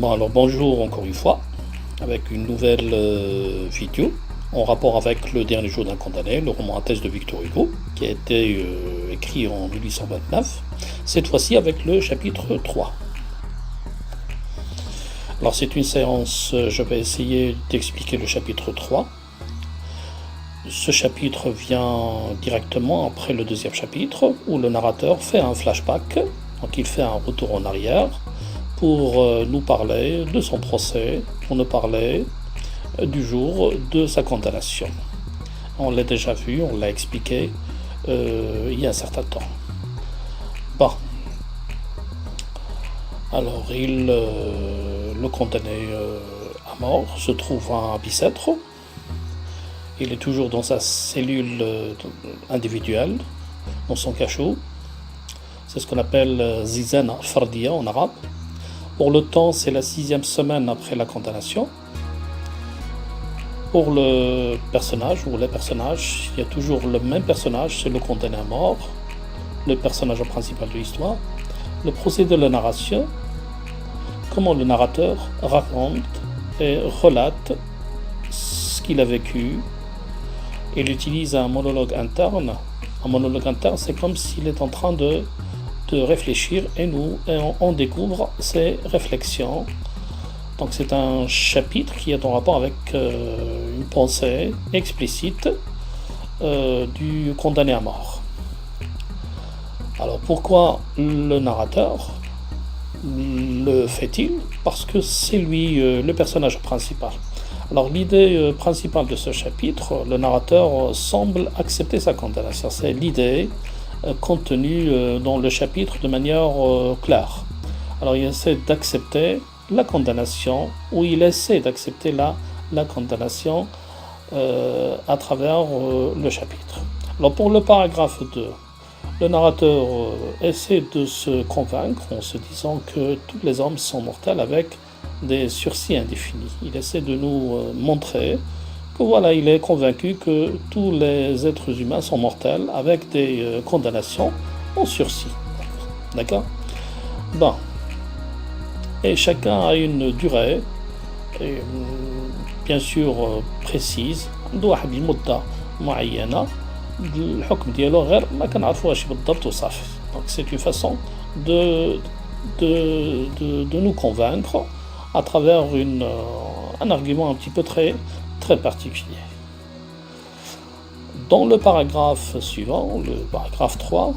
Bon alors bonjour encore une fois, avec une nouvelle vidéo en rapport avec Le Dernier jour d'un condamné, le roman à thèse de Victor Hugo, qui a été écrit en 1829, cette fois-ci avec le chapitre 3. Alors c'est une séance, je vais essayer d'expliquer le chapitre 3. Ce chapitre vient directement après le deuxième chapitre, où le narrateur fait un flashback, donc il fait un retour en arrière, pour nous parler de son procès, pour nous parler du jour de sa condamnation. On l'a déjà vu, on l'a expliqué il y a un certain temps. Bon. Alors, le condamné à mort se trouve à Bicêtre. Il est toujours dans sa cellule individuelle, dans son cachot. C'est ce qu'on appelle Zizana Fardia en arabe. Pour le temps, c'est la 6e semaine après la condamnation. Pour le personnage ou les personnages, il y a toujours le même personnage, c'est le condamné à mort, le personnage principal de l'histoire. Le procédé de la narration, comment le narrateur raconte et relate ce qu'il a vécu. Il utilise un monologue interne. Un monologue interne, c'est comme s'il est en train de réfléchir et on découvre ses réflexions. Donc c'est un chapitre qui est en rapport avec une pensée explicite du condamné à mort. Alors pourquoi le narrateur le fait-il? Parce que c'est lui le personnage principal. Alors l'idée principale de ce chapitre, le narrateur semble accepter sa condamnation. C'est l'idée contenue dans le chapitre de manière claire. Alors il essaie d'accepter la condamnation, ou il essaie d'accepter la condamnation à travers le chapitre. Alors pour le paragraphe 2, le narrateur essaie de se convaincre en se disant que tous les hommes sont mortels avec des sursis indéfinis. Il essaie de nous montrer que voilà, il est convaincu que tous les êtres humains sont mortels avec des condamnations en sursis. D'accord? Bon. Et chacun a une durée, et, bien sûr précise. عنده واحد المدة معينة الحكم ديالو غير ما كنعرفوهاش بالضبط وصافي. Donc c'est une façon de nous convaincre à travers un argument un petit peu très particulier. Dans le paragraphe suivant, le paragraphe 3,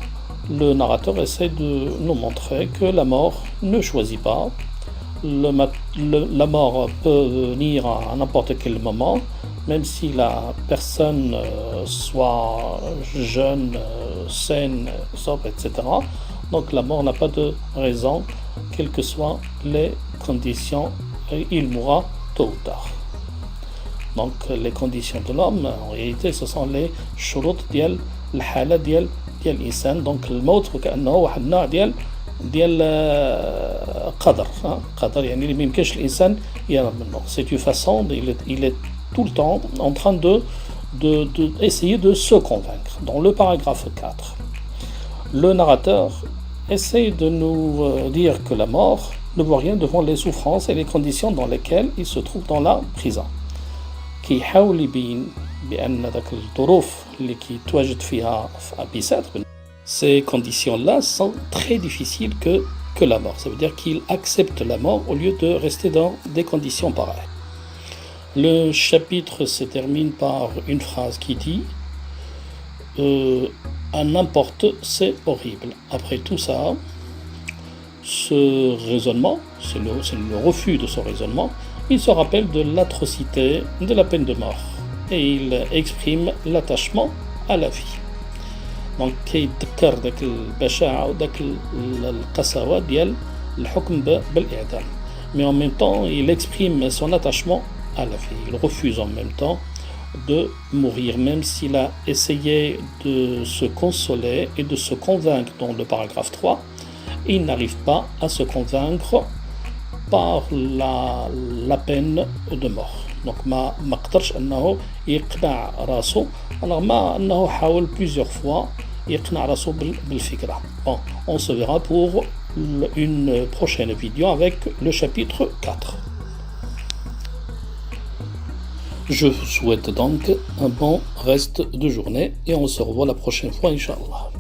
le narrateur essaie de nous montrer que la mort ne choisit pas. La mort peut venir à n'importe quel moment, même si la personne soit jeune, saine, sobre, etc. Donc la mort n'a pas de raison, quelles que soient les conditions, il mourra tôt ou tard. Donc les conditions de l'homme, en réalité, ce sont les شروط ديال الحالة ديال الإنسان. Donc الموت وكأنه واحد النوع ديال قدر يعني اللي ما يمكنش الإنسان يهرب منه. C'est une façon, il est tout le temps en train de essayer de se convaincre. Dans le paragraphe 4, le narrateur essaie de nous dire que la mort ne vaut rien devant les souffrances et les conditions dans lesquelles il se trouve dans la prison. كيحاول يبين بأن ذاك الظروف اللي كيتواجد فيها في بيساتر. Ces conditions-là sont très difficiles que la mort. Ça veut dire qu'il accepte la mort au lieu de rester dans des conditions pareilles. Le chapitre se termine par une phrase qui dit à n'importe, c'est horrible. Après tout ça, ce raisonnement, c'est le refus de ce raisonnement, il se rappelle de l'atrocité de la peine de mort et il exprime l'attachement à la vie. Donc كيتذكر داك البشاعة وداك القساوة ديال الحكم بالإعدام. Mais en même temps, il exprime son attachement à la vie. Il refuse en même temps de mourir, même s'il a essayé de se consoler et de se convaincre dans le paragraphe 3, il n'arrive pas à se convaincre par la peine de mort. Donc ما قدرش انه يقنع راسو. alors ما انه حاول plusieurs fois يقنع راسو بالفكرة. Bon, on se verra pour une prochaine vidéo avec le chapitre 4. Je vous souhaite donc un bon reste de journée et on se revoit la prochaine fois, Inch'Allah.